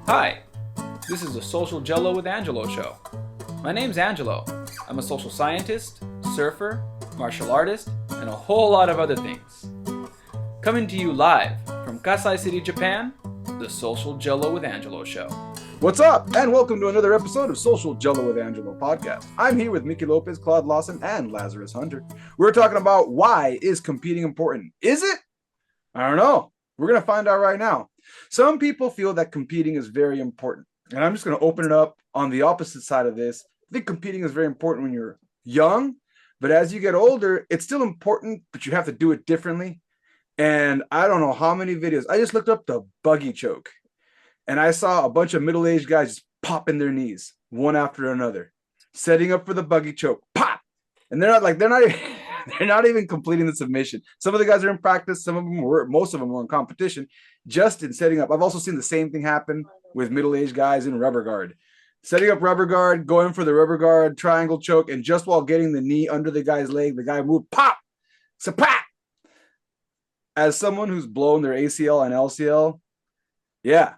Hi, this is the Social Gelo with Angelo show. My name's Angelo. I'm a social scientist, surfer, martial artist, and a whole lot of other things. Coming to you live from Kasai City, Japan, the Social Gelo with Angelo show. What's up, and welcome to another episode of Social Gelo with Angelo podcast. I'm here with Miki Lopez, Claude Lawson, and Lazarus Hunter. We're talking about why is competing important? Is it? I don't know. We're going to find out right now. Some people feel that competing is very important, and I'm just going to open it up on the opposite side of this. I think competing is very important when you're young, but as you get older, it's still important, but you have to do it differently. And I don't know how many videos. I just looked up the buggy choke. And I saw a bunch of middle-aged guys just popping their knees one after another, setting up for the buggy choke, pop. And they're not even completing the submission. Some of the guys are in practice, most of them were in competition, just in setting up. I've also seen the same thing happen with middle-aged guys in rubber guard. Setting up rubber guard, going for the rubber guard, triangle choke, and just while getting the knee under the guy's leg, the guy moved, pop, sapap. As someone who's blown their ACL and LCL, yeah,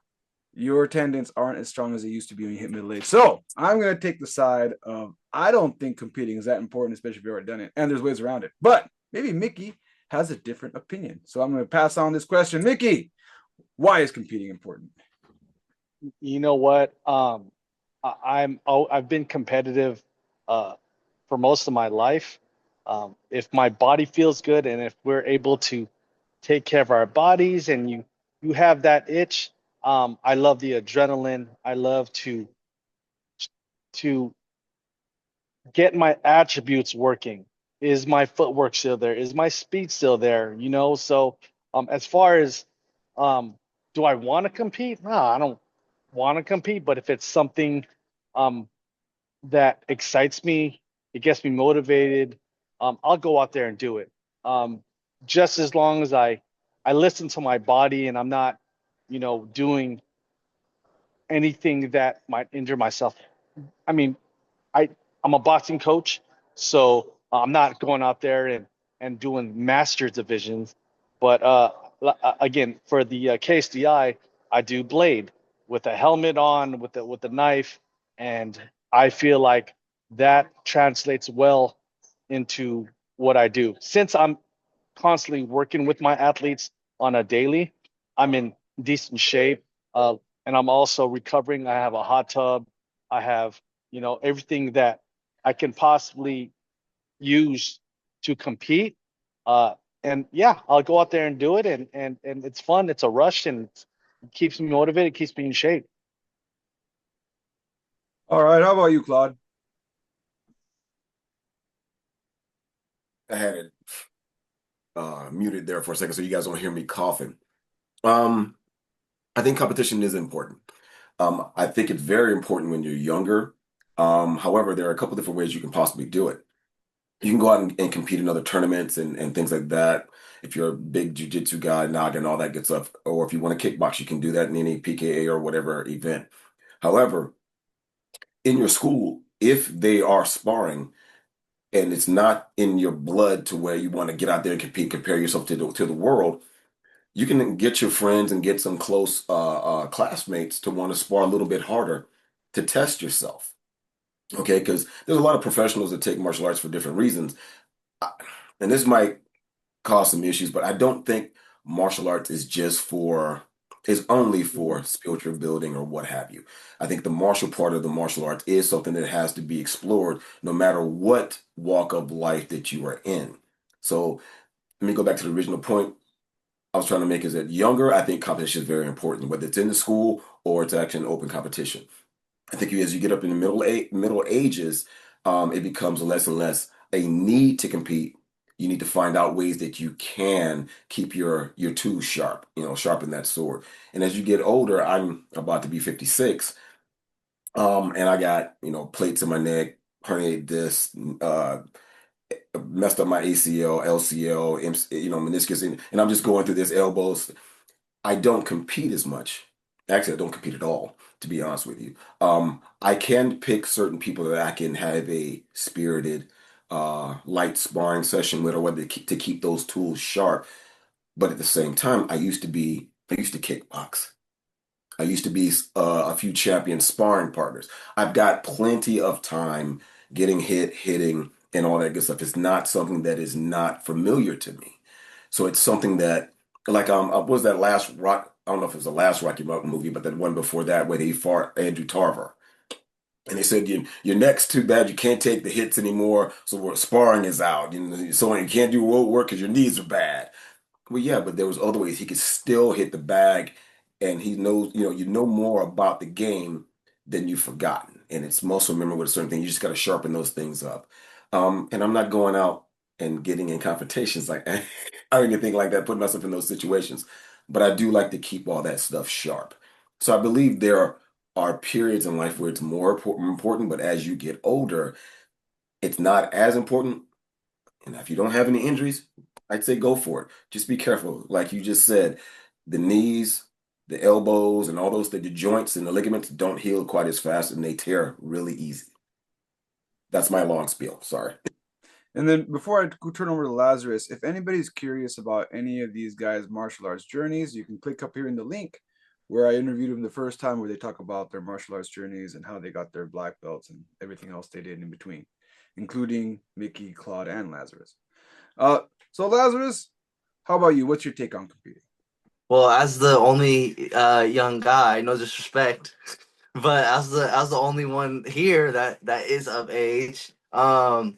your tendons aren't as strong as they used to be when you hit middle age. So I'm going to take the side of I don't think competing is that important, especially if you've already done it. And there's ways around it. But maybe Miki has a different opinion. So I'm going to pass on this question. Miki, why is competing important? You know what? I've been competitive for most of my life. If my body feels good and if we're able to take care of our bodies and you have that itch, I love the adrenaline. I love to get my attributes working. Is my footwork still there? Is my speed still there? So as far as do I want to compete? No, I don't want to compete, but if it's something um, that excites me, it gets me motivated, I'll go out there and do it. Just as long as I listen to my body and I'm not, doing anything that might injure myself. I mean, I I'm a boxing coach, so I'm not going out there and doing master divisions. But again, for the KSDI, I do blade with a helmet on, with the knife, and I feel like that translates well into what I do. Since I'm constantly working with my athletes on a daily, I'm in decent shape, and I'm also recovering. I have a hot tub. I have everything that I can possibly use to compete. Uh, and yeah, I'll go out there and do it, and it's fun. It's a rush, and it keeps me motivated. It keeps me in shape. All right. How about you, Claude? I had it muted there for a second so you guys don't hear me coughing. Um, I think competition is important. I think it's very important when you're younger. However, there are a couple different ways you can possibly do it. You can go out and compete in other tournaments and things like that. If you're a big jiu-jitsu guy, Naga and all that good stuff, or if you want to kickbox, you can do that in any PKA or whatever event. However, in your school, if they are sparring, and it's not in your blood to where you want to get out there and compete, compare yourself to the world, you can get your friends and get some close classmates to want to spar a little bit harder to test yourself. Okay, because there's a lot of professionals that take martial arts for different reasons. I- And this might cause some issues, but I don't think martial arts is only for spiritual building or what have you. I think the martial part of the martial arts is something that has to be explored no matter what walk of life that you are in. So let me go back to the original point I was trying to make is that younger, I think competition is very important, whether it's in the school or it's actually an open competition. I think as you get up in the middle ages, it becomes less and less a need to compete. You need to find out ways that you can keep your tools sharp, sharpen that sword. And as you get older, I'm about to be 56, and I got plates in my neck, herniated disc, messed up my ACL, LCL, meniscus, and I'm just going through this elbows. I don't compete as much. Actually, I don't compete at all, to be honest with you. I can pick certain people that I can have a spirited, light sparring session with, or whether to keep those tools sharp. But at the same time, I used to kickbox. I used to be a few champion sparring partners. I've got plenty of time getting hit, hitting, and all that good stuff. It's not something that is not familiar to me. So it's something that, like, what was that last rock? I don't know if it was the last Rocky Mountain movie, but that one before that where he fought Andrew Tarver. And they said your neck's too bad, you can't take the hits anymore, so sparring is out. So you can't do road work because your knees are bad. Well, yeah, but there was other ways he could still hit the bag, and he knows, you know more about the game than you've forgotten, and it's muscle memory with a certain thing. You just got to sharpen those things up. And I'm not going out and getting in confrontations like or anything like that, putting myself in those situations, but I do like to keep all that stuff sharp. So I believe there are periods in life where it's more important, but as you get older, it's not as important. And if you don't have any injuries, I'd say go for it. Just be careful. Like you just said, the knees, the elbows, and all those, the joints and the ligaments don't heal quite as fast and they tear really easy. That's my long spiel. Sorry. And then before I turn over to Lazarus, if anybody's curious about any of these guys' martial arts journeys, you can click up here in the link where I interviewed them the first time, where they talk about their martial arts journeys and how they got their black belts and everything else they did in between, including Miki, Claude, and Lazarus. So Lazarus, how about you? What's your take on competing? Well, as the only young guy, no disrespect, but as the only one here that is of age, I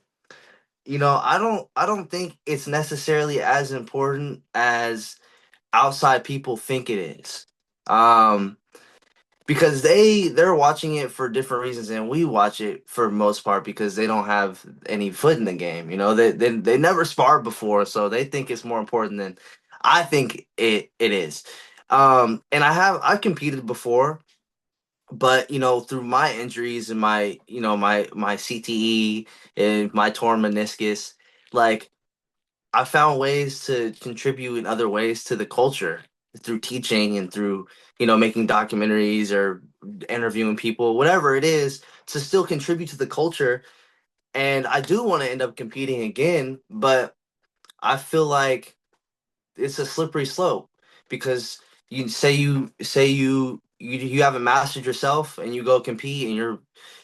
don't think it's necessarily as important as outside people think it is. Um, because they're watching it for different reasons, and we watch it for most part because they don't have any foot in the game. They never sparred before, so they think it's more important than I think it is. And I've competed before, but through my injuries and my CTE and my torn meniscus, like, I found ways to contribute in other ways to the culture through teaching and through, making documentaries or interviewing people, whatever it is, to still contribute to the culture. And I do want to end up competing again, but I feel like it's a slippery slope, because you haven't mastered yourself and you go compete and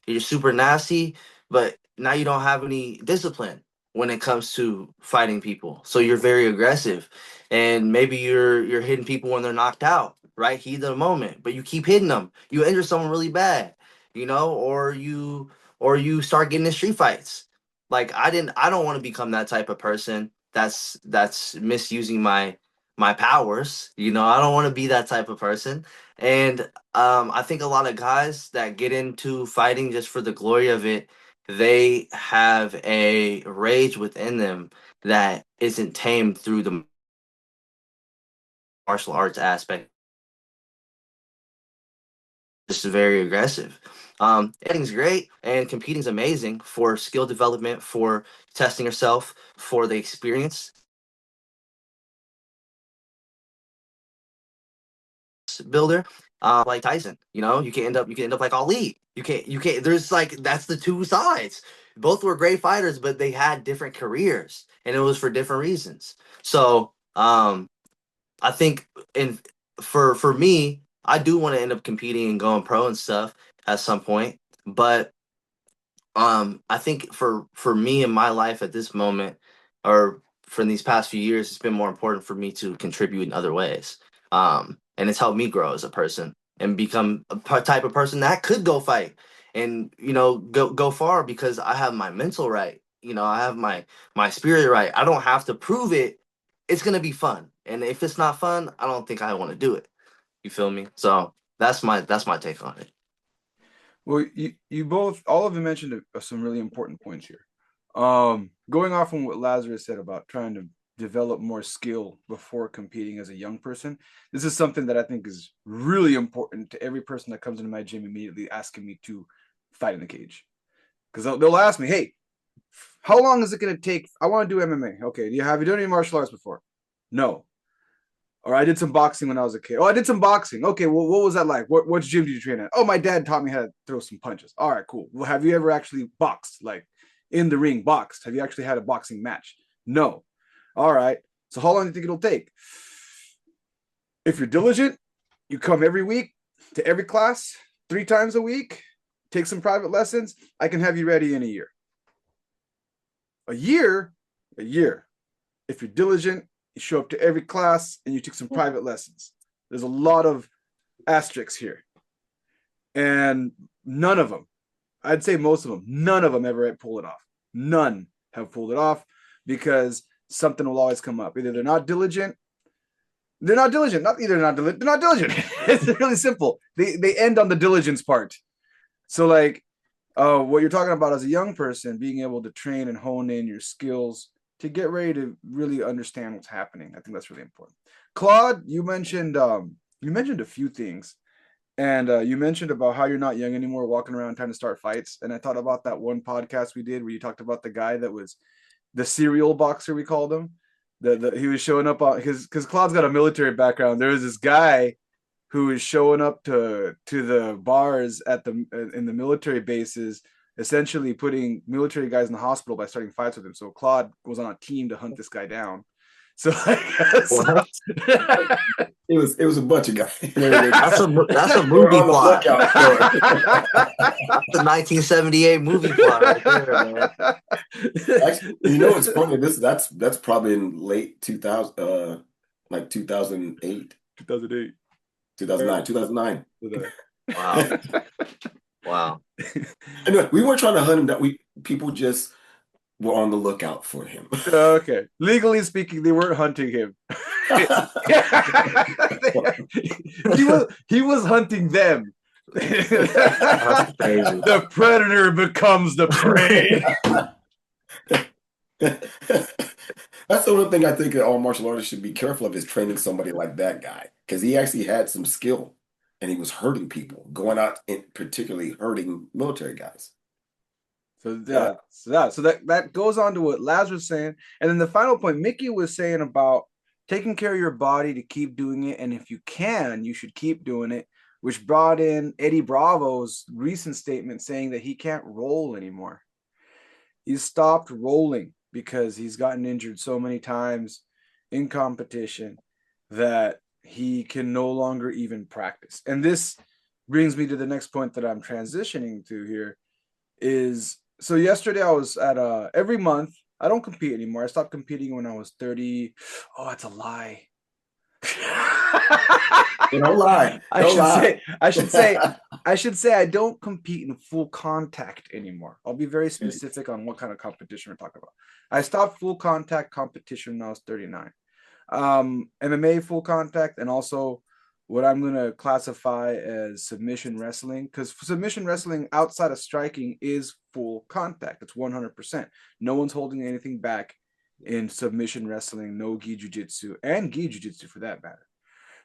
you're super nasty, but now you don't have any discipline when it comes to fighting people. So you're very aggressive, and maybe you're hitting people when they're knocked out, right? Heat of the moment, but you keep hitting them. You injure someone really bad, or you start getting in street fights. Like, I don't want to become that type of person that's misusing my powers. I don't want to be that type of person. And I think a lot of guys that get into fighting just for the glory of it, they have a rage within them that isn't tamed through the martial arts aspect. Just very aggressive. Fighting's great and competing's amazing for skill development, for testing yourself, for the experience builder. Like Tyson, you can end up like Ali. You can't. There's like, that's the two sides. Both were great fighters, but they had different careers, and it was for different reasons. So I think, and for me, I do want to end up competing and going pro and stuff at some point. But I think for me in my life at this moment, or for these past few years, it's been more important for me to contribute in other ways. And it's helped me grow as a person and become a type of person that could go fight and go far, because I have my mental right. I have my spirit right. I don't have to prove it. It's gonna be fun, and if it's not fun, I don't think I want to do it. You feel me? So that's my take on it. Well, you both, all of you mentioned some really important points here. Going off on what Lazarus said about trying to develop more skill before competing as a young person, this is something that I think is really important to every person that comes into my gym immediately asking me to fight in the cage. Because they'll ask me, hey, how long is it going to take? I want to do MMA. Okay, have you done any martial arts before? No. Or I did some boxing when I was a kid. Oh, I did some boxing. Okay, well, what was that like? What gym did you train at? Oh, my dad taught me how to throw some punches. All right, cool. Well, have you ever actually boxed, like in the ring, boxed? Have you actually had a boxing match? No. All right. So how long do you think it'll take? If you're diligent, you come every week, to every class 3 times a week, take some private lessons, I can have you ready in a year. A year. If you're diligent, you show up to every class and you take some private lessons. There's a lot of asterisks here. And none of them, I'd say most of them, none of them ever pull it off. None have pulled it off because something will always come up. Either they're not diligent. They're not diligent. They're not diligent. It's really simple. They end on the diligence part. So like what you're talking about as a young person, being able to train and hone in your skills to get ready to really understand what's happening. I think that's really important. Claude, you mentioned a few things. And you mentioned about how you're not young anymore, walking around trying to start fights. And I thought about that one podcast we did where you talked about the guy that was the serial boxer, we called him. He was showing up on because Claude's got a military background. There was this guy who was showing up to the bars in the military bases, essentially putting military guys in the hospital by starting fights with him. So Claude was on a team to hunt this guy down. So it was a bunch of guys. That's a movie plot. That's a 1978 movie plot right there, man. Actually, you know what's funny? That's probably in late 2000, like 2008, 2009. Wow. Anyway, we weren't trying to hunt him. People just were on the lookout for him. Okay. Legally speaking, they weren't hunting him. He was hunting them. The predator becomes the prey. That's the one thing I think that all martial artists should be careful of is training somebody like that guy, because he actually had some skill and he was hurting people, going out and particularly hurting military guys. So that goes on to what Lazarus was saying. And then the final point, Miki was saying about taking care of your body to keep doing it. And if you can, you should keep doing it, which brought in Eddie Bravo's recent statement saying that he can't roll anymore. He's stopped rolling because he's gotten injured so many times in competition that he can no longer even practice. And this brings me to the next point that I'm transitioning to here is, so yesterday I was at every month, I don't compete anymore. I stopped competing when I was 30. Oh, that's a lie. Don't lie. I should say I don't compete in full contact anymore. I'll be very specific on what kind of competition we're talking about. I stopped full contact competition when I was 39. MMA full contact, and also what I'm going to classify as submission wrestling, because submission wrestling outside of striking is full contact. It's 100%. No one's holding anything back in submission wrestling, no gi jiu-jitsu, and gi jiu-jitsu for that matter.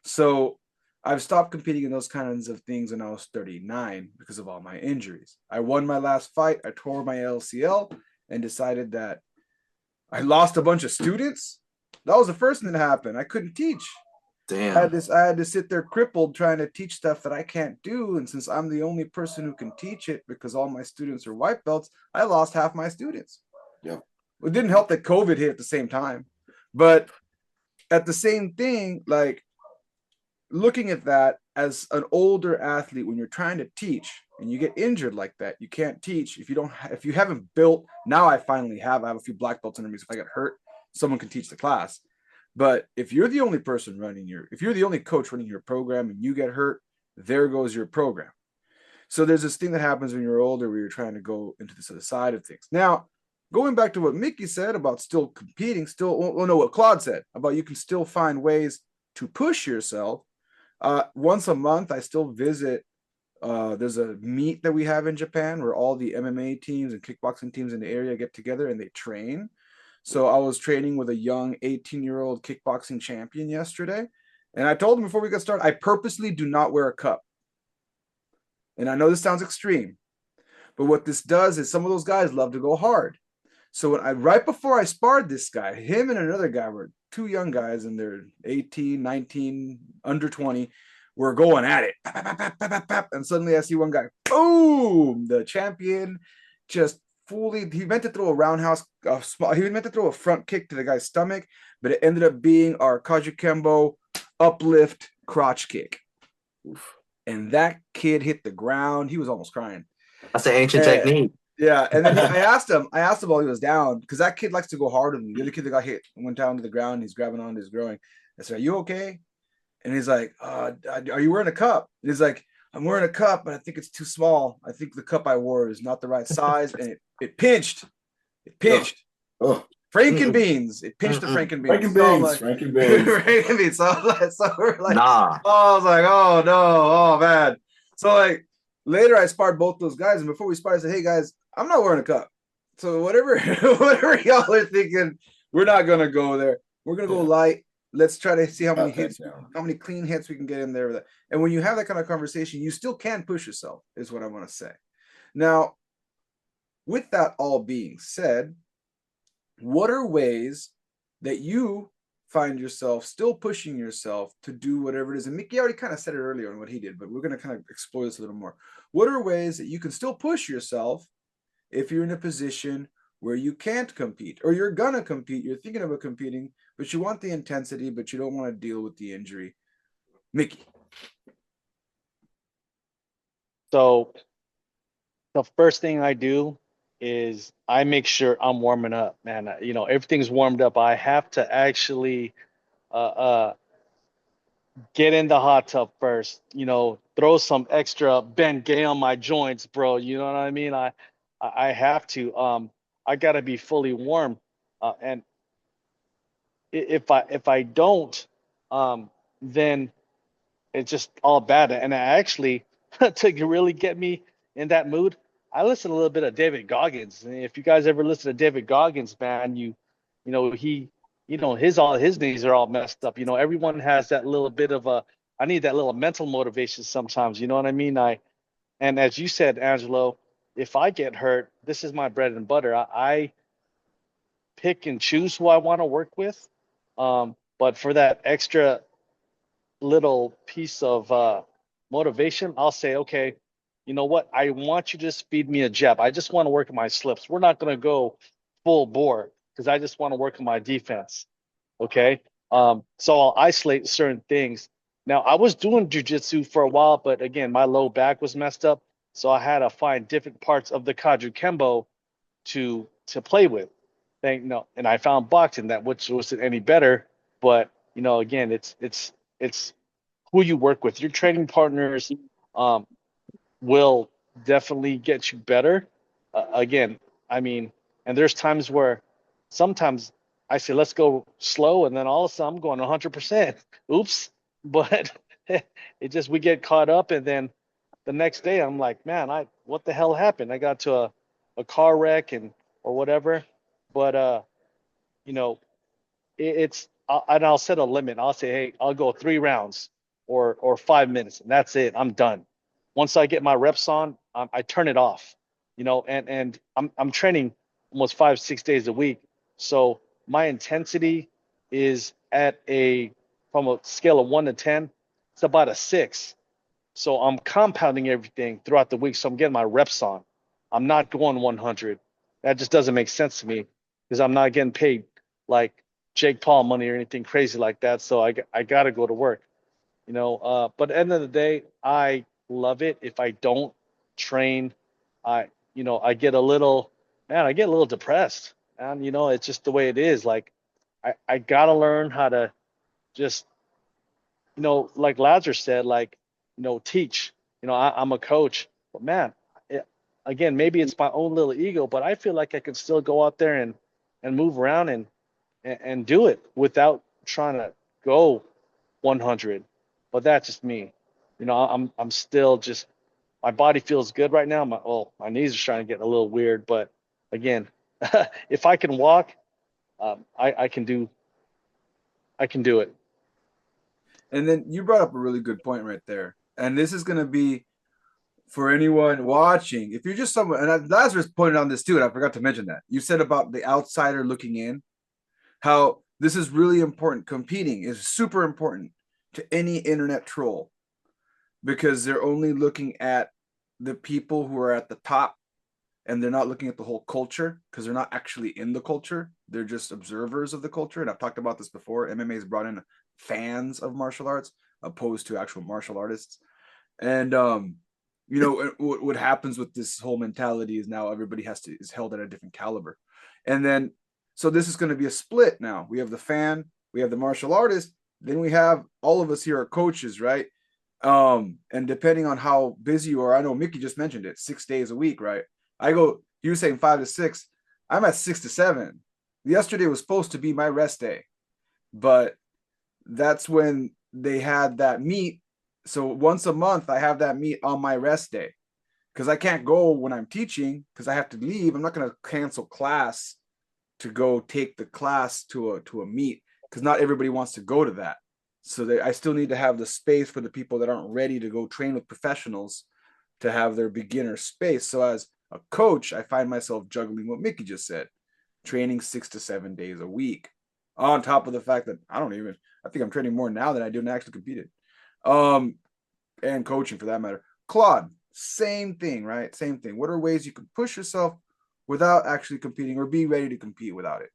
So I've stopped competing in those kinds of things when I was 39 because of all my injuries. I won my last fight. I tore my LCL and decided that I lost a bunch of students. That was the first thing that happened. I couldn't teach. Damn. I had to sit there crippled trying to teach stuff that I can't do. And since I'm the only person who can teach it because all my students are white belts, I lost half my students. Yeah. It didn't help that COVID hit at the same time. But at the same thing, like looking at that as an older athlete, when you're trying to teach and you get injured like that, you can't teach. If you haven't built, now I finally have. I have a few black belts under me. So if I get hurt, someone can teach the class. But if you're the only person if you're the only coach running your program and you get hurt, there goes your program. So there's this thing that happens when you're older where you're trying to go into this other side of things. Now, going back to what Miki said about still competing, what Claude said about you can still find ways to push yourself. Once a month, I still visit. There's a meet that we have in Japan where all the MMA teams and kickboxing teams in the area get together and they train. So I was training with a young 18-year-old kickboxing champion yesterday. And I told him before we got started, I purposely do not wear a cup. And I know this sounds extreme, but what this does is some of those guys love to go hard. So right before I sparred this guy, him and another guy were two young guys and they're 18, 19, under 20. We're going at it. And suddenly I see one guy, boom, the champion just he meant to throw a roundhouse, he meant to throw a front kick to the guy's stomach, but it ended up being our Kajikembo uplift crotch kick. Oof. and that kid hit the ground. He was almost crying. That's an ancient And, technique. yeah, and then I asked him while he was down, because that kid likes to go harder than me. The other kid that got hit went down to the ground. He's grabbing onto his growing. I said, "Are you okay?" And he's like, "Are you wearing a cup?" And he's like, "I'm wearing a cup, but I think it's too small. I think the cup I wore is not the right size, and it pinched. It pinched." Oh, Franken beans. It pinched the Franken beans. Franken So I'm beans. like, Franken beans. Franken beans. So we're like, Nah. oh, I was like, oh no, oh man. So like later I sparred both those guys, and before we sparred, I said, "Hey guys, I'm not wearing a cup. So whatever y'all are thinking, we're not gonna go there. We're gonna go light. Let's try to see how many hits, how many clean hits we can get in there." And when you have that kind of conversation, you still can push yourself, is what I want to say. Now, with that all being said, what are ways that you find yourself still pushing yourself to do whatever it is? And Miki already kind of said it earlier on what he did, but we're going to kind of explore this a little more. What are ways that you can still push yourself if you're in a position where you can't compete, or you're going to compete, you're thinking about competing, but you want the intensity, but you don't want to deal with the injury? Miki. So the first thing I do is I make sure I'm warming up, man. You know, everything's warmed up. I have to actually uh, uh, get in the hot tub first. You know, throw some extra Ben Gay on my joints, bro. You know what I mean? I have to. I gotta be fully warm. And if I don't, then it's just all bad. And I actually, to really get me in that mood, I listen a little bit of David Goggins. And if you guys ever listen to David Goggins, man, you know, his knees are all messed up. You know, everyone has that little bit of a, I need that little mental motivation sometimes. You know what I mean? And as you said, Angelo, if I get hurt, this is my bread and butter. I pick and choose who I want to work with. But for that extra little piece of motivation, I'll say, okay, you know what? I want you to just feed me a jab. I just want to work on my slips. We're not going to go full bore because I just want to work on my defense. Okay. So I'll isolate certain things. Now, I was doing jujitsu for a while, but again, my low back was messed up. So I had to find different parts of the Kaju Kembo to play with. And I found boxing that which wasn't any better. But again, it's who you work with. Your training partners um, will definitely get you better. Again, I mean, and there's times where sometimes I say, let's go slow. And then all of a sudden I'm going 100%. Oops. But we get caught up. And then the next day I'm like, man, what the hell happened? I got to a car wreck or whatever. But, you know, and I'll set a limit. I'll say, hey, I'll go 3 rounds or 5 minutes, and that's it. I'm done. Once I get my reps on, I turn it off. And I'm training almost 5-6 days a week, so my intensity is from a scale of 1 to 10, it's about a 6. So I'm compounding everything throughout the week, so I'm getting my reps on. I'm not going 100. That just doesn't make sense to me because I'm not getting paid like Jake Paul money or anything crazy like that. So I got to go to work, but at the end of the day, I love it. If I don't train, I get a little, man, I get a little depressed, and it's just the way it is. Like I got to learn how to just, like Lazarus said, like, teach, I'm a coach, but man, again, maybe it's my own little ego, but I feel like I can still go out there and move around and do it without trying to go 100. But that's just me. I'm still just, my body feels good right now. My knees are trying to get a little weird, but again, if I can walk, I can do it. And then you brought up a really good point right there. And this is going to be for anyone watching. If you're just someone, and Lazarus pointed on this too, and I forgot to mention that. You said about the outsider looking in, how this is really important. Competing is super important to any internet troll because they're only looking at the people who are at the top, and they're not looking at the whole culture because they're not actually in the culture. They're just observers of the culture. And I've talked about this before. MMA has brought in fans of martial arts opposed to actual martial artists. And what happens with this whole mentality is now everybody is held at a different caliber. And then so this is going to be a split now. We have the fan, we have the martial artist, then we have all of us here are coaches, right? And depending on how busy you are, I know Miki just mentioned it, 6 days a week, right? You were saying 5 to 6. I'm at 6 to 7. Yesterday was supposed to be my rest day, but that's when they had that meet. So once a month, I have that meet on my rest day because I can't go when I'm teaching because I have to leave. I'm not going to cancel class to go take the class to a meet because not everybody wants to go to that. So I still need to have the space for the people that aren't ready to go train with professionals to have their beginner space. So as a coach, I find myself juggling what Miki just said, training 6 to 7 days a week. On top of the fact that I think I'm training more now than I do when I actually competed. And coaching for that matter. Claude, same thing, right? Same thing. What are ways you can push yourself without actually competing or be ready to compete without it?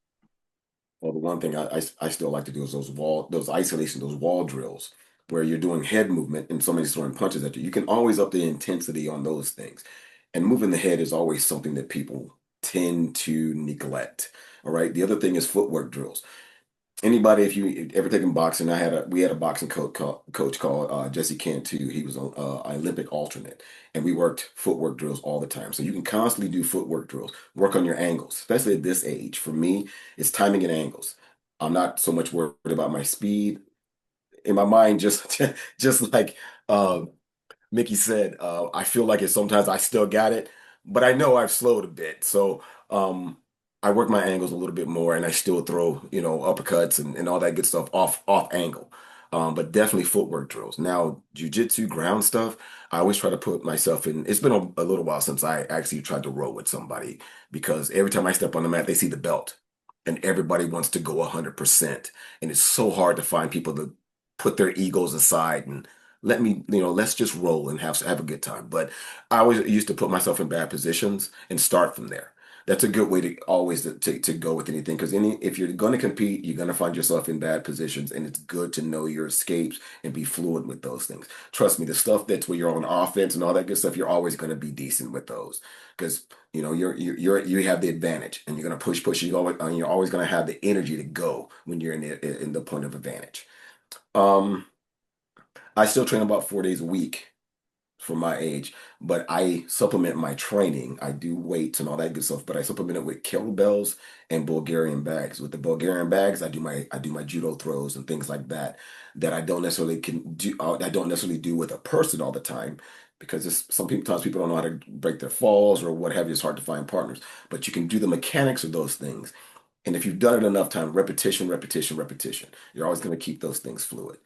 Well, the one thing I still like to do is those isolation, those wall drills where you're doing head movement and somebody's throwing punches at you. You can always up the intensity on those things. And moving the head is always something that people tend to neglect. All right. The other thing is footwork drills. Anybody, if you ever taken boxing, we had a boxing coach called Jesse Cantu. He was an Olympic alternate, and we worked footwork drills all the time. So you can constantly do footwork drills, work on your angles, especially at this age. For me, it's timing and angles. I'm not so much worried about my speed. In my mind, just like Mickey said, I feel like sometimes I still got it, but I know I've slowed a bit. So I work my angles a little bit more and I still throw, uppercuts and all that good stuff off angle. But definitely footwork drills. Now, jiu-jitsu ground stuff, I always try to put myself in. It's been a little while since I actually tried to roll with somebody because every time I step on the mat, they see the belt and everybody wants to go 100%. And it's so hard to find people to put their egos aside and let's just roll and have a good time. But I always used to put myself in bad positions and start from there. That's a good way to always to go with anything because if you're going to compete, you're going to find yourself in bad positions, and it's good to know your escapes and be fluid with those things. Trust me, the stuff that's where you're on offense and all that good stuff, you're always going to be decent with those because you have the advantage, and you're going to push. You're always going to have the energy to go when you're in the point of advantage. Um, I still train about 4 days a week for my age, but I supplement my training. I do weights and all that good stuff, but I supplement it with kettlebells and Bulgarian bags. With the Bulgarian bags, I do my judo throws and things like that that I don't necessarily can do. I don't necessarily do with a person all the time because sometimes people don't know how to break their falls or what have you. It's hard to find partners, but you can do the mechanics of those things. And if you've done it enough time, repetition, repetition, repetition, you're always going to keep those things fluid.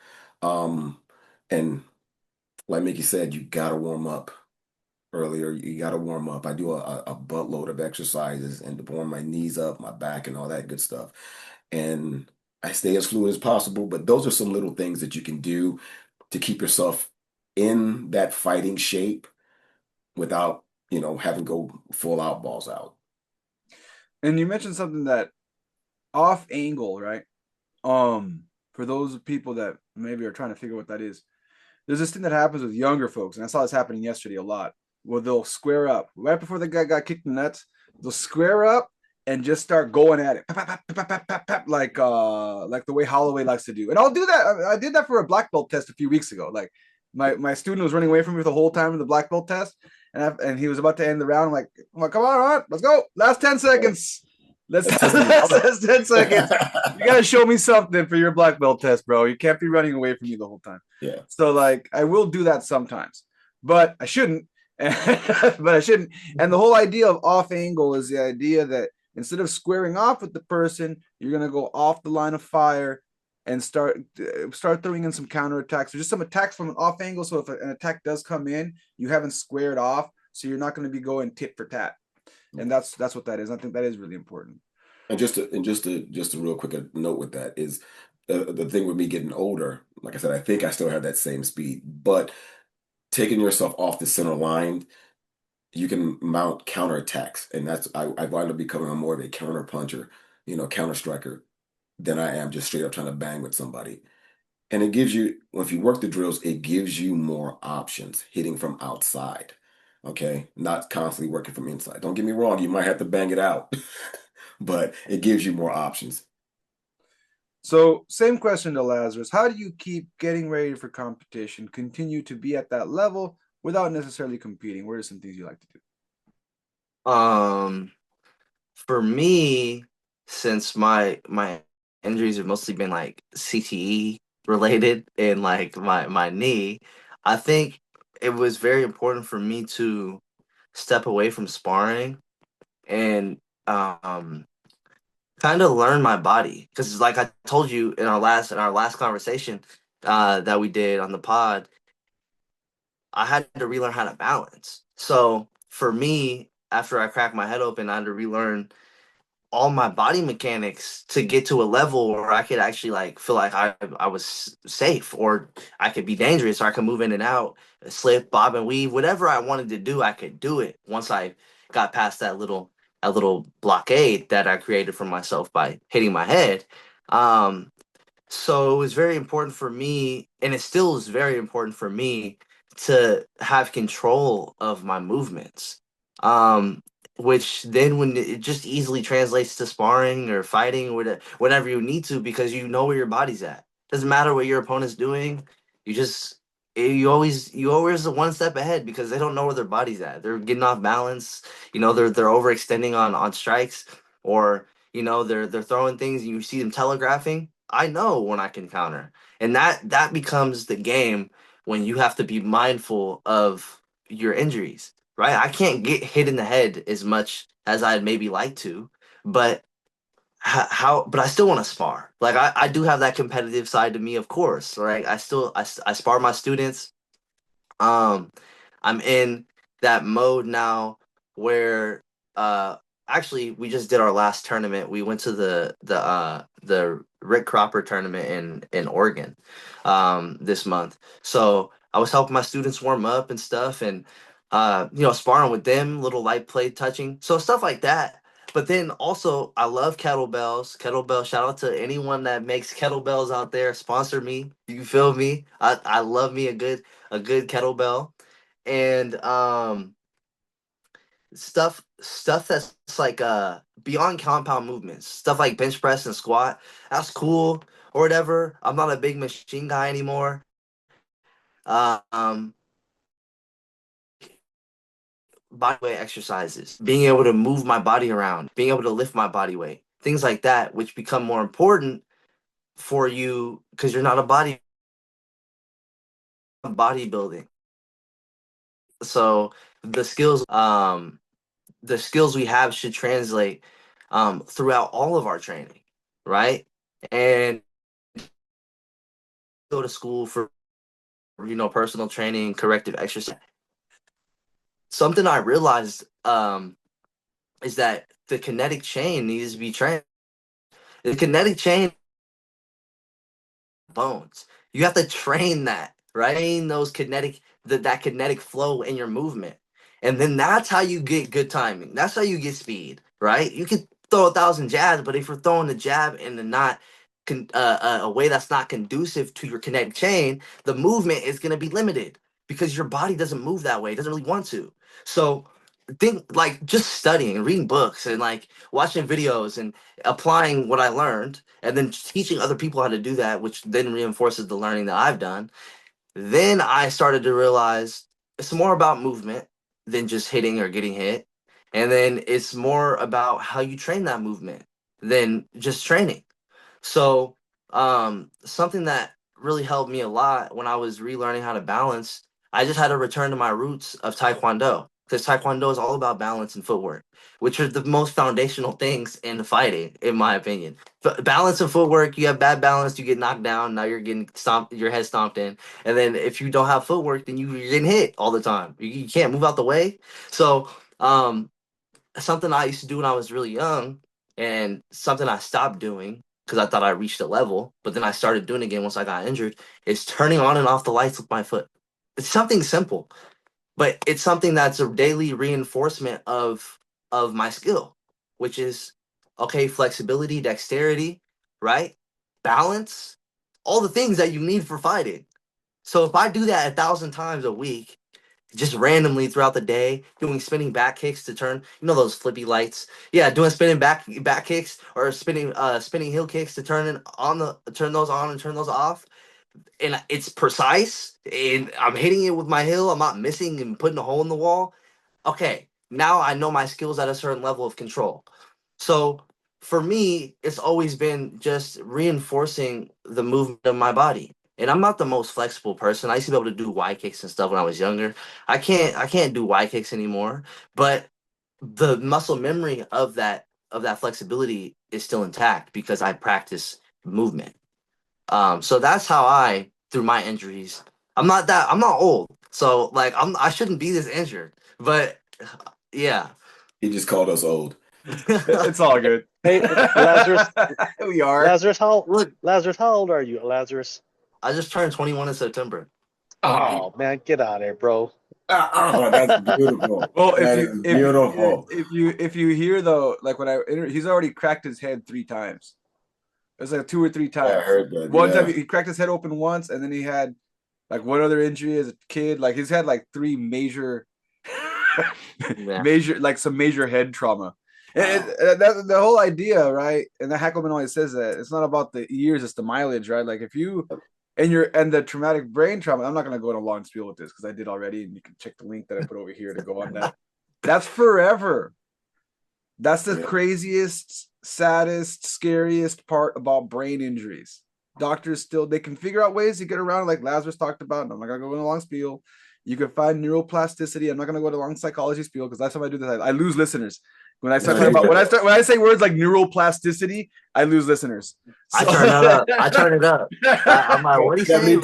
Um, and like Mickey said, you gotta warm up earlier. You gotta warm up. I do a buttload of exercises and to warm my knees up, my back, and all that good stuff. And I stay as fluid as possible. But those are some little things that you can do to keep yourself in that fighting shape without, having to go full out balls out. And you mentioned something that off angle, right? For those people that maybe are trying to figure what that is, there's this thing that happens with younger folks, and I saw this happening yesterday a lot, where they'll square up right before the guy got kicked in the nuts. They'll square up and just start going at it, pap, pap, pap, pap, pap, pap, like the way Holloway likes to do. And I'll do that. I did that for a black belt test a few weeks ago. Like my student was running away from me the whole time in the black belt test, and he was about to end the round. I'm like, come on, let's go. Last 10 seconds. Last 10 seconds. You gotta show me something for your black belt test, bro. You can't be running away from me the whole time. Yeah. So like I will do that sometimes, but I shouldn't. But I shouldn't. And the whole idea of off angle is the idea that instead of squaring off with the person, you're gonna go off the line of fire and start throwing in some counterattacks or just some attacks from an off angle. So if an attack does come in, you haven't squared off, so you're not going to be going tit for tat. And that's what that is. I think that is really important. And just a real quick note with that is the thing with me getting older. Like I said, I think I still have that same speed, but taking yourself off the center line, you can mount counterattacks, and I've wound up becoming more of a counter puncher, counter striker than I am just straight up trying to bang with somebody. And it gives you, if you work the drills, it gives you more options hitting from outside. Okay. Not constantly working from inside. Don't get me wrong, you might have to bang it out, but it gives you more options. So, same question to Lazarus. How do you keep getting ready for competition, continue to be at that level without necessarily competing? What are some things you like to do? For me, since my injuries have mostly been like CTE related and like my knee, I think it was very important for me to step away from sparring and um kind of learn my body, because like I told you in our last conversation that we did on the pod, I had to relearn how to balance. So for me, after I cracked my head open, I had to relearn all my body mechanics to get to a level where I could actually like feel like I was safe, or I could be dangerous, or I could move in and out, slip, bob and weave, whatever I wanted to do, I could do it once I got past that little blockade that I created for myself by hitting my head. Um, so it was very important for me, and it still is very important for me to have control of my movements. Um, which then when it just easily translates to sparring or fighting, whatever you need to, because you know where your body's at. Doesn't matter what your opponent's doing. You just you always are one step ahead because they don't know where their body's at. They're getting off balance. They're overextending on strikes, or they're throwing things and you see them telegraphing. I know when I can counter. And that becomes the game when you have to be mindful of your injuries, right? I can't get hit in the head as much as I'd maybe like to, but but I still want to spar. Like I do have that competitive side to me, of course, right? I spar my students. um, I'm in that mode now where uh actually we just did our last tournament. We went to the Rick Cropper tournament in Oregon this month. So I was helping my students warm up and stuff, and sparring with them, little light play touching. So stuff like that. But then also I love kettlebells. Kettlebell, shout out to anyone that makes kettlebells out there. Sponsor me. You feel me? I love me a good kettlebell. And stuff that's like beyond compound movements, stuff like bench press and squat. That's cool or whatever. I'm not a big machine guy anymore. Um Body weight exercises, being able to move my body around, being able to lift my body weight, things like that, which become more important for you because you're not a bodybuilding. So the skills we have should translate throughout all of our training, right? And go to school for personal training, corrective exercise. Something I realized is that the kinetic chain needs to be trained. The kinetic chain bones. You have to train that, right? Train that kinetic flow in your movement. And then that's how you get good timing. That's how you get speed, right? You can throw 1,000 jabs, but if you're throwing the jab in the not a way that's not conducive to your kinetic chain, the movement is going to be limited because your body doesn't move that way. It doesn't really want to. So think like just studying and reading books and like watching videos and applying what I learned and then teaching other people how to do that, which then reinforces the learning that I've done. Then I started to realize it's more about movement than just hitting or getting hit. And then it's more about how you train that movement than just training. So, something that really helped me a lot when I was relearning how to balance, I just had to return to my roots of Taekwondo, because Taekwondo is all about balance and footwork, which are the most foundational things in fighting, in my opinion. Balance and footwork, you have bad balance, you get knocked down, now you're getting stomped, your head stomped in. And then if you don't have footwork, then you're getting hit all the time. You can't move out the way. So, something I used to do when I was really young, and something I stopped doing because I thought I reached a level, but then I started doing it again once I got injured, is turning on and off the lights with my foot. It's something simple, but it's something that's a daily reinforcement of my skill, which is okay, flexibility, dexterity, right? Balance, all the things that you need for fighting. So if I do that 1,000 times a week, just randomly throughout the day, doing spinning back kicks to turn, those flippy lights. Yeah, doing spinning back kicks or spinning heel kicks to turn those on and turn those off. And it's precise and I'm hitting it with my heel. I'm not missing and putting a hole in the wall. Okay, now I know my skills at a certain level of control. So for me, it's always been just reinforcing the movement of my body. And I'm not the most flexible person. I used to be able to do Y kicks and stuff when I was younger. I can't do Y kicks anymore. But the muscle memory of that flexibility is still intact because I practice movement. So that's how through my injuries. I'm not old, so like I shouldn't be this injured. But yeah. He just called us old. It's all good. Hey, Lazarus, We are. Lazarus, how old are you, Lazarus? I just turned 21 in September. Oh man, get out of there, bro. That's beautiful. Well, That is beautiful. if you hear though, like he's already cracked his head 3 times. It was like 2 or 3 times. Yeah, I heard that. One yeah. time he cracked his head open once, and then he had like one other injury as a kid. Like he's had like 3 major, some major head trauma. And that's the whole idea, right? And the Hackelman always says that it's not about the years, it's the mileage, right? Like if you and the traumatic brain trauma, I'm not gonna go in a long spiel with this because I did already, and you can check the link that I put over here to go on that. That's forever. That's the craziest, saddest, scariest part about brain injuries. Doctors they can figure out ways to get around, like Lazarus talked about. And I'm not gonna go in a long spiel. You can find neuroplasticity. I'm not gonna go to a long psychology spiel because last time I do this, I lose listeners. When I start talking about when I say words like neuroplasticity, I lose listeners. So. I turn it up. I'm like, what do you say? When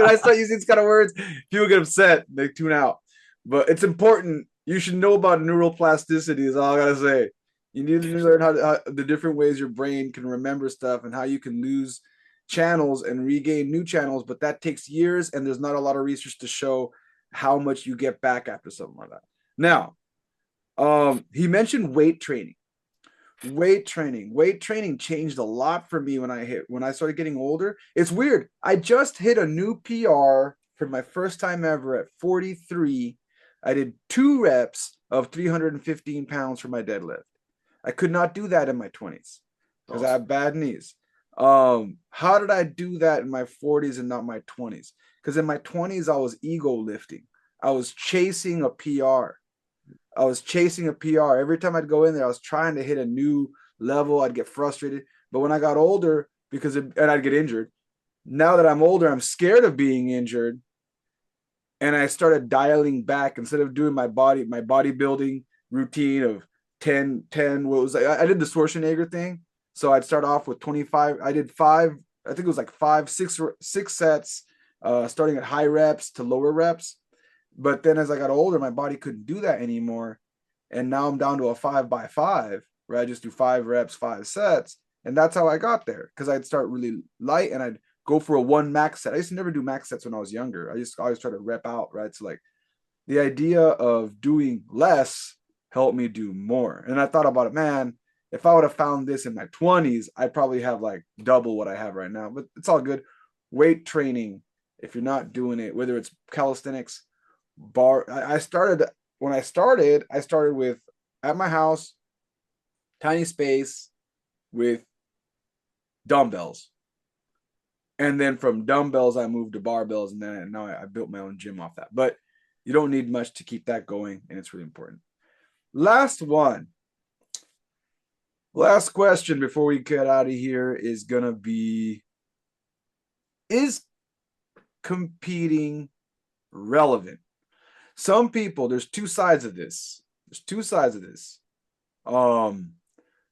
I start using these kind of words, people get upset. They tune out. But it's important. You should know about neuroplasticity. Is all I gotta say. You need to learn how the different ways your brain can remember stuff and how you can lose channels and regain new channels. But that takes years, and there's not a lot of research to show how much you get back after something like that. Now. He mentioned weight training. Weight training changed a lot for me when I started getting older. It's weird. I just hit a new PR for my first time ever at 43. I did 2 reps of 315 pounds for my deadlift. I could not do that in my 20s because I have bad knees. How did I do that in my 40s and not my 20s? Because in my 20s, I was ego lifting. I was chasing a PR. Every time I'd go in there, I was trying to hit a new level. I'd get frustrated. But when I got older, and I'd get injured. Now that I'm older, I'm scared of being injured. And I started dialing back instead of doing my bodybuilding routine of 10. I did the Schwarzenegger thing. So I'd start off with 25. I did 5, I think it was like 6 sets, starting at high reps to lower reps. But then as I got older, my body couldn't do that anymore. And now I'm down to a 5x5, where I just do 5 reps, 5 sets. And that's how I got there. Because I'd start really light and I'd go for a 1 max set. I used to never do max sets when I was younger. I just always try to rep out, right? So like the idea of doing less helped me do more. And I thought about it, man, if I would have found this in my 20s, I'd probably have like double what I have right now. But it's all good. Weight training, if you're not doing it, whether it's calisthenics, I started with at my house, tiny space with dumbbells, and then from dumbbells I moved to barbells, and then now I built my own gym off that. But you don't need much to keep that going, and it's really important. Last question before we get out of here is gonna be: is competing relevant? Some people, there's 2 sides of this.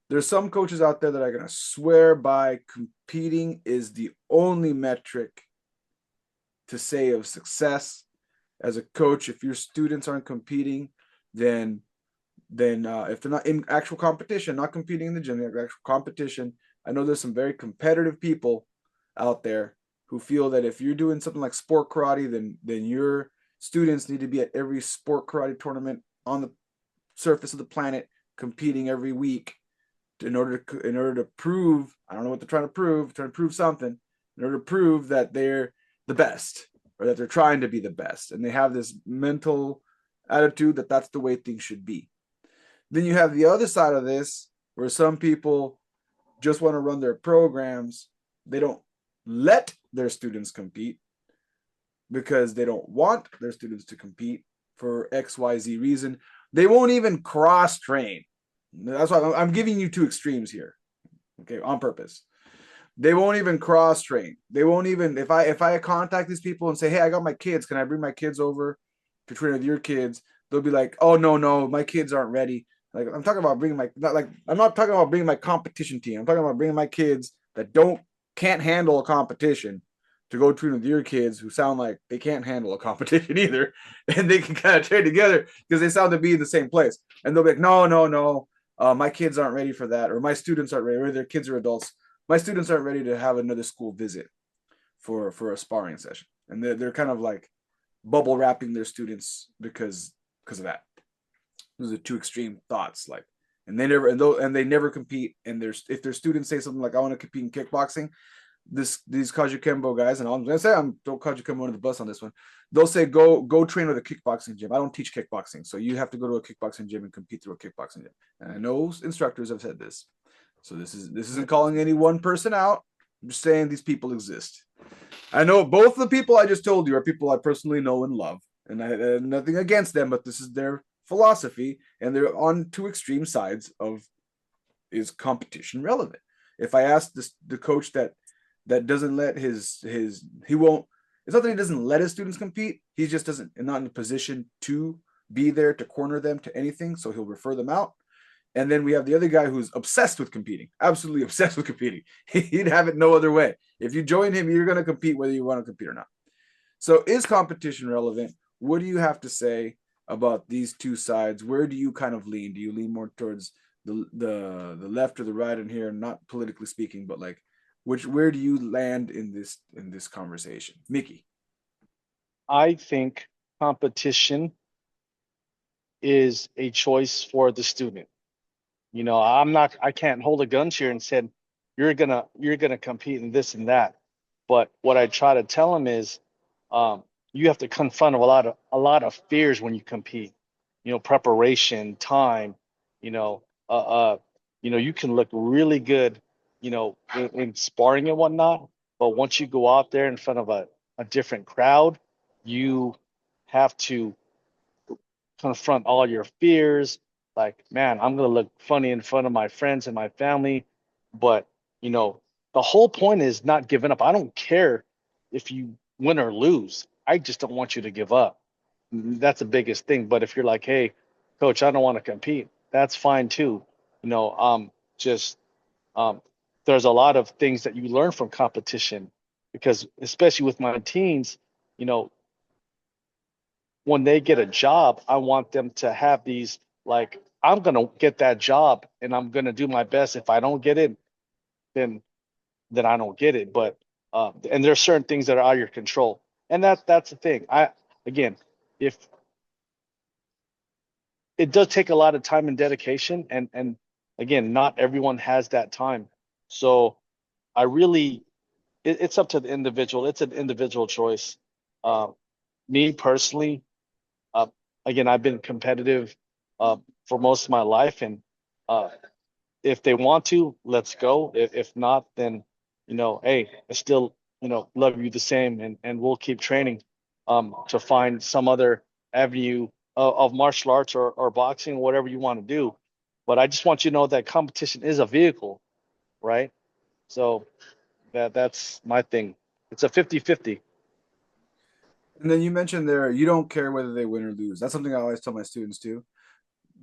There's some coaches out there that are going to swear by competing is the only metric to say of success. As a coach, if your students aren't competing, then if they're not in actual competition, not competing in the gym, actual competition, I know there's some very competitive people out there who feel that if you're doing something like sport karate, then you're students need to be at every sport karate tournament on the surface of the planet, competing every week in order to prove, I don't know what they're trying to prove something, in order to prove that they're the best or that they're trying to be the best, and they have this mental attitude that that's the way things should be. Then you have the other side of this where some people just want to run their programs. They don't let their students compete because they don't want their students to compete for XYZ reason. They won't even cross train. That's why I'm giving you two extremes here, okay, on purpose. They won't even cross train. They won't even, if I contact these people and say, hey, I got my kids, can I bring my kids over to train with your kids? They'll be like, oh no, my kids aren't ready. Like, I'm talking about bringing I'm not talking about bringing my competition team. I'm talking about bringing my kids that can't handle a competition to go train with your kids who sound like they can't handle a competition either, and they can kind of train together because they sound to be in the same place. And they'll be like, no, my kids aren't ready for that, or my students aren't ready, or their kids are adults. My students aren't ready to have another school visit for a sparring session, and they're kind of like bubble wrapping their students because of that. Those are two extreme thoughts, like, and they never compete. And if their students say something like, I want to compete in kickboxing, these Kajukembo guys, and I'm gonna say I'm don't Kajukembo under the bus on this one. They'll say go train with a kickboxing gym. I don't teach kickboxing, so you have to go to a kickboxing gym and compete through a kickboxing gym. And I know instructors have said this, so this isn't calling any one person out. I'm just saying these people exist. I know both the people I just told you are people I personally know and love, and I have nothing against them, but this is their philosophy, and they're on two extreme sides of, is competition relevant? If I ask the coach that doesn't let he won't, it's not that he doesn't let his students compete, he just doesn't, not in a position to be there to corner them to anything, so he'll refer them out. And then we have the other guy who's obsessed with competing, absolutely obsessed with competing. He'd have it no other way. If you join him, you're going to compete whether you want to compete or not. So is competition relevant? What do you have to say about these two sides? Where do you kind of lean? Do you lean more towards the left or the right in here? Not politically speaking, but like, where do you land in this conversation, Miki? I think competition is a choice for the student. I can't hold a gun to you and said, you're gonna compete in this and that. But what I try to tell them is, you have to confront a lot of fears when you compete. Preparation, time. You know, you can look really good, in sparring and whatnot. But once you go out there in front of a different crowd, you have to confront all your fears. Like, man, I'm gonna look funny in front of my friends and my family, but you know, the whole point is not giving up. I don't care if you win or lose. I just don't want you to give up. That's the biggest thing. But if you're like, hey, coach, I don't want to compete, that's fine too. Just um, there's a lot of things that you learn from competition because, especially with my teens, you know, when they get a job, I want them to have these, like, I'm gonna get that job and I'm gonna do my best. If I don't get it, then I don't get it. But and there are certain things that are out of your control, and that's the thing. Again, if it does take a lot of time and dedication, and again, not everyone has that time. So I really, it's up to the individual. It's an individual choice. Uh, Me personally, Uh, again, I've been competitive for most of my life, and uh, if they want to, let's go. If not, then hey, I still love you the same, and we'll keep training to find some other avenue of martial arts or boxing, whatever you want to do. But I just want you to know that competition is a vehicle, right? So that's my thing. It's a 50-50. And then you mentioned there, you don't care whether they win or lose. That's something I always tell my students too.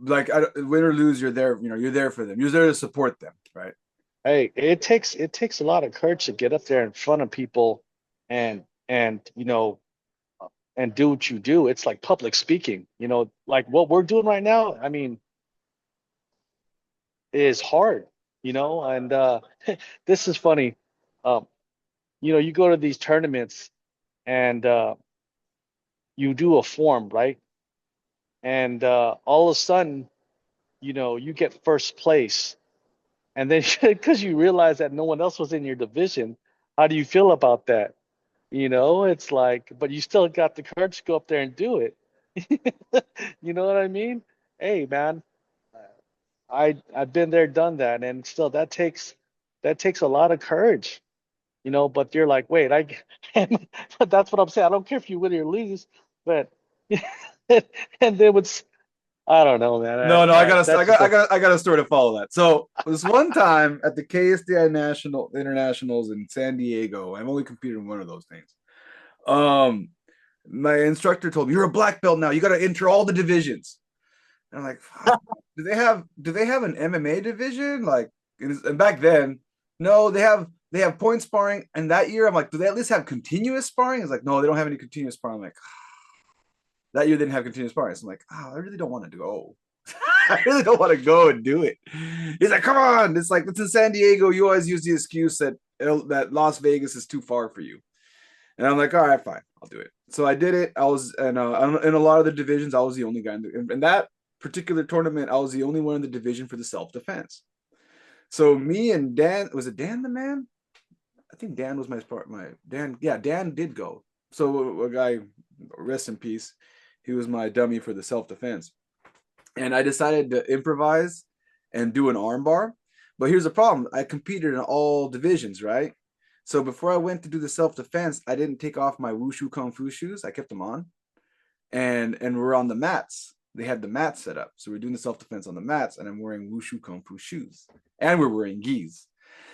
Like, win or lose, you're there. You're there for them. You're there to support them, right? Hey, it takes a lot of courage to get up there in front of people and and do what you do. It's like public speaking, like what we're doing right now. I mean, is hard, and this is funny. Um, you go to these tournaments and you do a form, right? And all of a sudden, you get first place And then because you realize that no one else was in your division, how do you feel about that? It's like, but you still got the courage to go up there and do it. You know what I mean? Hey, man, I've been there, done that, and still that takes a lot of courage, But you're like, wait, but that's what I'm saying. I don't care if you win or lose, but and then it's, I don't know, man. No, I That's just a, got a story to follow that. So this one time at the KSDI National Internationals in San Diego, I've only competed in one of those things. My instructor told me, "You're a black belt now. You got to enter all the divisions." And I'm like, do they have an MMA division? Like, and back then, no, they have point sparring. And that year, I'm like, do they at least have continuous sparring? It's like, no, they don't have any continuous sparring. I'm like, that year they didn't have continuous sparring. So I'm like, I really don't want to go. I really don't want to go and do it. He's like, come on. It's like, it's in San Diego. You always use the excuse that Las Vegas is too far for you. And I'm like, all right, fine, I'll do it. So I did it. I was, and in a lot of the divisions, I was the only guy in that particular tournament. I was the only one in the division for the self-defense. So me and Dan, was it Dan the man? I think Dan was Dan did go. So a guy, rest in peace, he was my dummy for the self-defense. And I decided to improvise and do an armbar. But here's the problem. I competed in all divisions, right? So before I went to do the self-defense, I didn't take off my Wushu Kung Fu shoes. I kept them on. And we're on the mats. They had the mats set up. So we're doing the self-defense on the mats, and I'm wearing Wushu Kung Fu shoes. And we're wearing gis.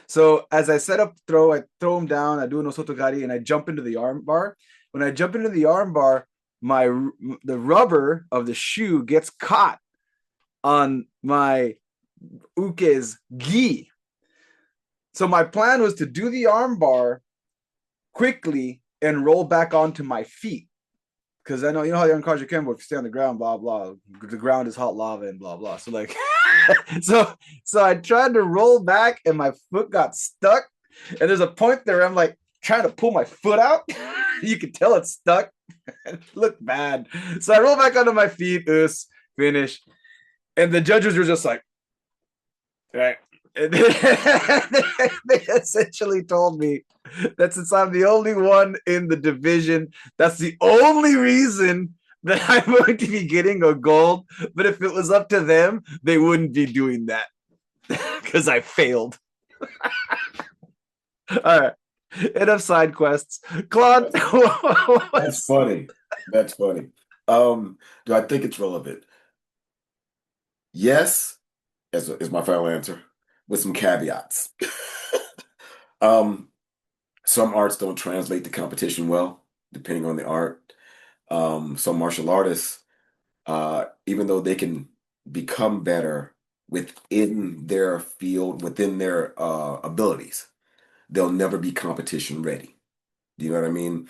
So as I set up throw, I throw them down, I do an osotogari, and I jump into the arm bar. When I jump into the arm bar, the rubber of the shoe gets caught on my uke's gi. So my plan was to do the arm bar quickly and roll back onto my feet. Because I know, you know how you're on Kaja Kembo, if you stay on the ground, blah, blah, the ground is hot lava and blah, blah. So like, so I tried to roll back and my foot got stuck. And there's a point there where I'm like trying to pull my foot out. You can tell it's stuck. It looked bad. So I roll back onto my feet, finish. And the judges were just like, right. And they essentially told me that since I'm the only one in the division, that's the only reason that I'm going to be getting a gold. But if it was up to them, they wouldn't be doing that because I failed. All right. Enough side quests. Claude. That's funny. That's funny. Do I think it's relevant? Yes, is my final answer, with some caveats. Some arts don't translate to competition well, depending on the art. Some martial artists, even though they can become better within their field, within their abilities, they'll never be competition ready. Do you know what I mean?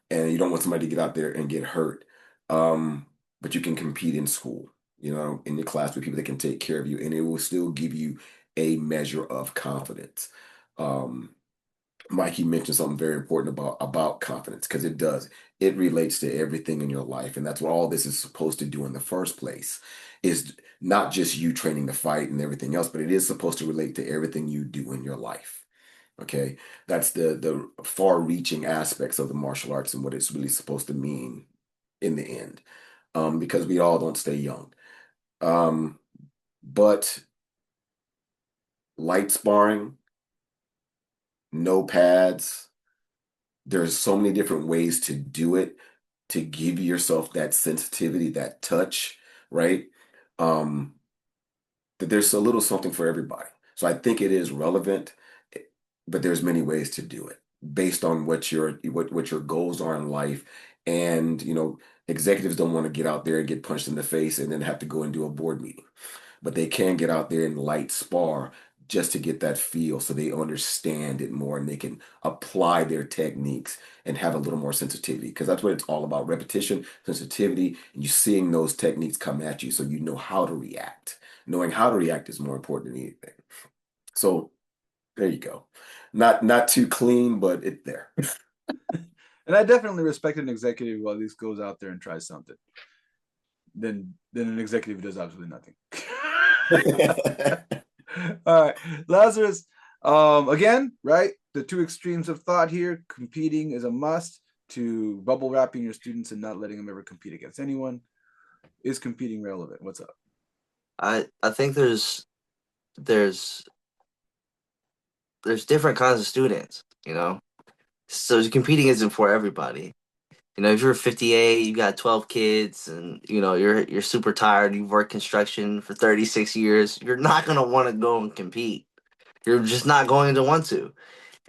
And you don't want somebody to get out there and get hurt. But you can compete in school, in your class with people that can take care of you, and it will still give you a measure of confidence. Mikey mentioned something very important about confidence, because it does. It relates to everything in your life, and that's what all this is supposed to do in the first place, is not just you training to fight and everything else, but it is supposed to relate to everything you do in your life. Okay, that's the far-reaching aspects of the martial arts and what it's really supposed to mean in the end, because we all don't stay young. But light sparring, no pads, there's so many different ways to do it, to give yourself that sensitivity, that touch, right? That there's a little something for everybody. So I think it is relevant, but there's many ways to do it based on what your goals are in life. And executives don't want to get out there and get punched in the face and then have to go and do a board meeting, but they can get out there and light spar just to get that feel, so they understand it more and they can apply their techniques and have a little more sensitivity, because that's what it's all about: repetition, sensitivity, and you seeing those techniques come at you so you know how to react. Knowing how to react is more important than anything. So there you go. Not too clean, but it's there. And I definitely respect an executive who at least goes out there and tries something. Then an executive does absolutely nothing. All right, Lazarus. Again, right? The two extremes of thought here: competing is a must to bubble wrapping your students and not letting them ever compete against anyone. Is competing relevant? What's up? I think there's there's different kinds of students, you know. So competing isn't for everybody. You know, if you're 58, you got 12 kids, and you know you're super tired. You've worked construction for 36 years. You're not gonna want to go and compete. You're just not going to want to,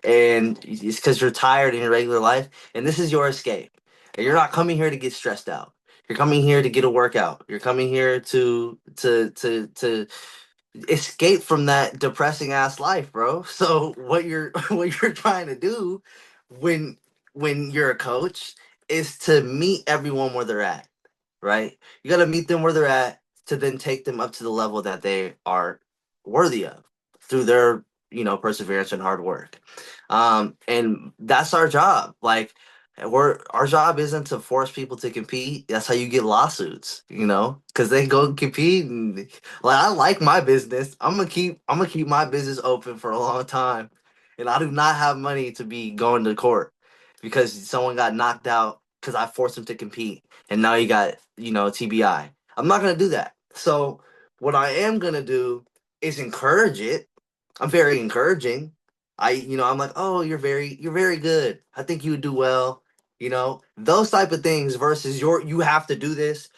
and it's because you're tired in your regular life. And this is your escape. And you're not coming here to get stressed out. You're coming here to get a workout. You're coming here to escape from that depressing ass life, bro. So what you're what you're trying to do when you're a coach is to meet everyone where they're at, right? You got to meet them where they're at to then take them up to the level that they are worthy of through their, you know, perseverance and hard work. And that's our job. Like, our job isn't to force people to compete. That's how you get lawsuits, you know, because they go compete. And like, I like my business. I'm gonna keep my business open for a long time, and I do not have money to be going to court because someone got knocked out because I forced him to compete, and now you got, you know, TBI. I'm not gonna do that. So what I am gonna do is encourage it. I'm very encouraging. You know, I'm like, oh, you're very good. I think you would do well. You know, those type of things versus you have to do this.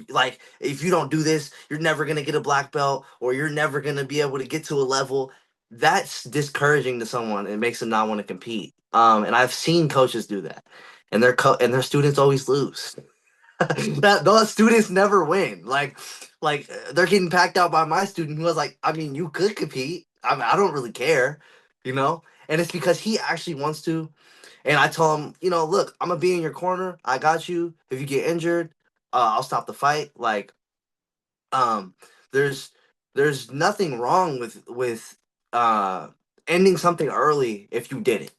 Like, if you don't do this, you're never gonna get a black belt, or you're never gonna be able to get to a level. That's discouraging to someone. It makes them not want to compete. And I've seen coaches do that, and and their students always lose. That those students never win. They're getting packed out by my student who was like, I mean, you could compete. I mean, I don't really care, you know. And it's because he actually wants to. And I told him, you know, look, I'm gonna be in your corner. I got you. If you get injured, I'll stop the fight. Like, um, there's nothing wrong with ending something early if you did it.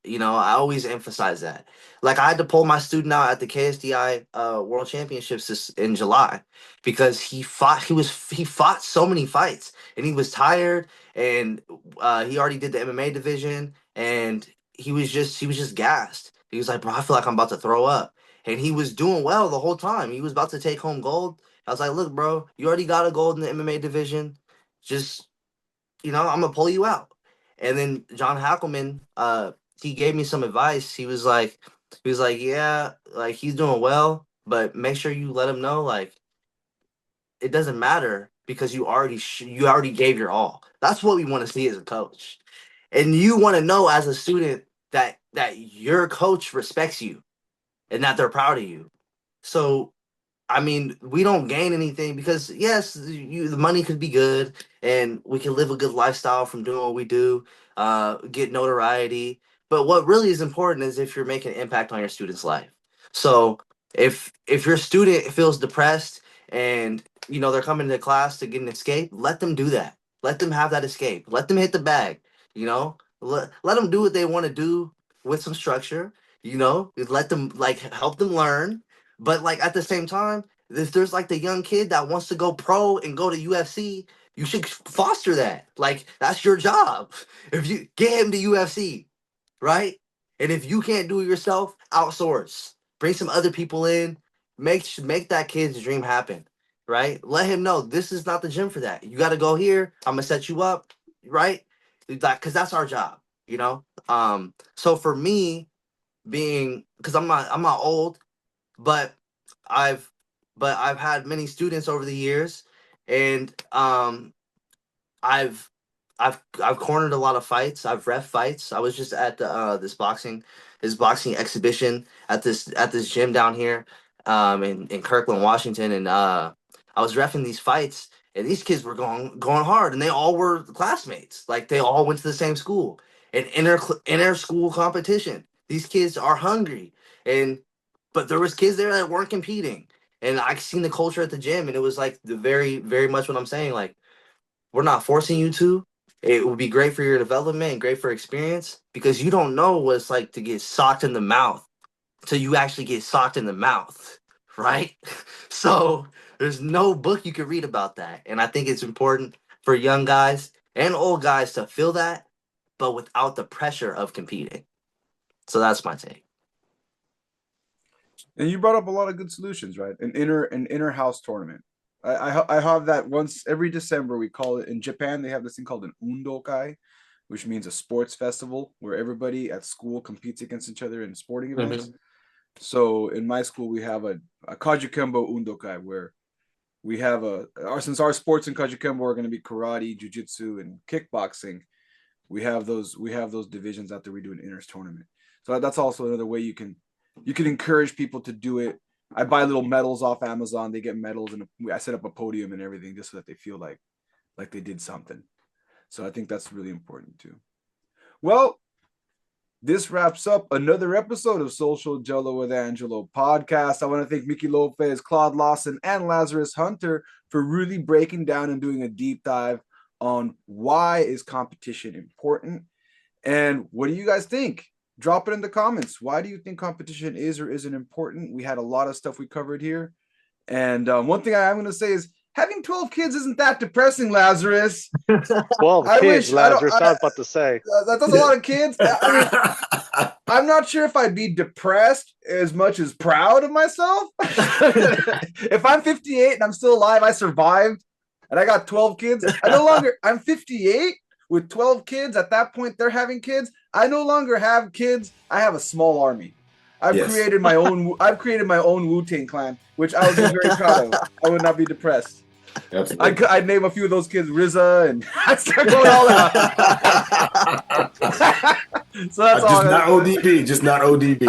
You know, I always emphasize that. Like, I had to pull my student out at the KSDI World Championships in July because he fought so many fights, and he was tired, and he already did the MMA division, and he was just gassed. He was like, bro, I feel like I'm about to throw up, and he was doing well the whole time. He was about to take home gold. I was like, look, bro, you already got a gold in the MMA division. Just, you know, I'm gonna pull you out. And then John Hackelman, he gave me some advice. He was like, yeah, like, he's doing well, but make sure you let him know, like, it doesn't matter because you already gave your all. That's what we want to see as a coach, and you want to know as a student that your coach respects you and that they're proud of you. So I mean, we don't gain anything because yes, the money could be good, and we can live a good lifestyle from doing what we do, get notoriety. But what really is important is if you're making an impact on your student's life. So if your student feels depressed and you know they're coming to class to get an escape, let them do that. Let them have that escape. Let them hit the bag. You know, let them do what they want to do with some structure. You know, let them, like, help them learn, but like at the same time, if there's like the young kid that wants to go pro and go to UFC, you should foster that. Like, that's your job. If you get him to UFC, right? And if you can't do it yourself, outsource. Bring some other people in. Make that kid's dream happen, right? Let him know this is not the gym for that. You got to go here. I'm gonna set you up, right? Because that's our job, you know. So for me, being, because I'm not old, but I've I've had many students over the years, and I've I've cornered a lot of fights. I've ref fights. I was just at the this boxing exhibition at this gym down here in Kirkland, Washington, and I was refing these fights, and these kids were going hard, and they all were classmates. Like, they all went to the same school, and inter school competition. These kids are hungry, and but there was kids there that weren't competing, and I seen the culture at the gym, and it was like the very much what I'm saying. Like, we're not forcing you to. It would be great for your development and great for experience because you don't know what it's like to get socked in the mouth till you actually get socked in the mouth, right? So there's no book you could read about that. And I think it's important for young guys and old guys to feel that, but without the pressure of competing. So that's my take. And you brought up a lot of good solutions, right? An inner house tournament. I have that once every December. We call it, in Japan, they have this thing called an undokai, which means a sports festival where everybody at school competes against each other in sporting events. So in my school, we have a Kajikembo undokai where we have since our sports in Kajikembo are going to be karate, jiu-jitsu, and kickboxing. We have those divisions after we do an inners tournament. So that's also another way you can encourage people to do it. I buy little medals off Amazon. They get medals, and I set up a podium and everything just so that they feel like they did something. So I think that's really important too. Well, this wraps up another episode of Social Gelo with Angelo podcast. I want to thank Miki Lopez, Claude Lawson, and Lazarus Hunter for really breaking down and doing a deep dive on why is competition important, and what do you guys think? Drop it in the comments. Why do you think competition is or isn't important? We had a lot of stuff we covered here. And one thing I'm going to say is having 12 kids isn't that depressing, Lazarus. 12 kids, Lazarus. I was about to say. That's a lot of kids. I mean, I'm not sure if I'd be depressed as much as proud of myself. If I'm 58 and I'm still alive, I survived, and I got 12 kids. I'm 58 with 12 kids. At that point, they're having kids. I no longer have kids. I have a small army. I've created my own Wu-Tang clan, which I would be very proud of. I would not be depressed. Absolutely. I'd name a few of those kids RZA, and I'd start going all out. So that's all. Just not ODB.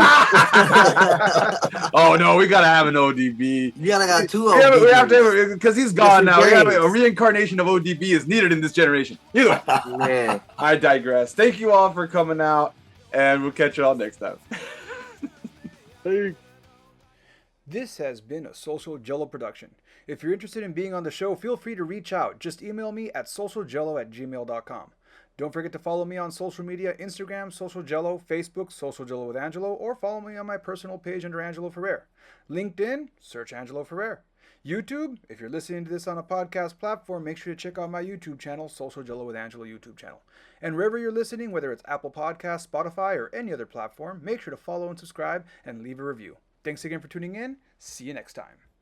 Oh no, we gotta have an ODB. You gotta got two ODBs. We have to, because he's gone now. We have a reincarnation of ODB is needed in this generation. Either way. Man. I digress. Thank you all for coming out, and we'll catch you all next time. Hey. This has been a Social Gelo production. If you're interested in being on the show, feel free to reach out. Just email me at socialgelo@gmail.com. Don't forget to follow me on social media, Instagram, Social Gelo, Facebook, Social Gelo with Angelo, or follow me on my personal page under Angelo Ferrer. LinkedIn, search Angelo Ferrer. YouTube, if you're listening to this on a podcast platform, make sure to check out my YouTube channel, Social Gelo with Angelo YouTube channel. And wherever you're listening, whether it's Apple Podcasts, Spotify, or any other platform, make sure to follow and subscribe and leave a review. Thanks again for tuning in. See you next time.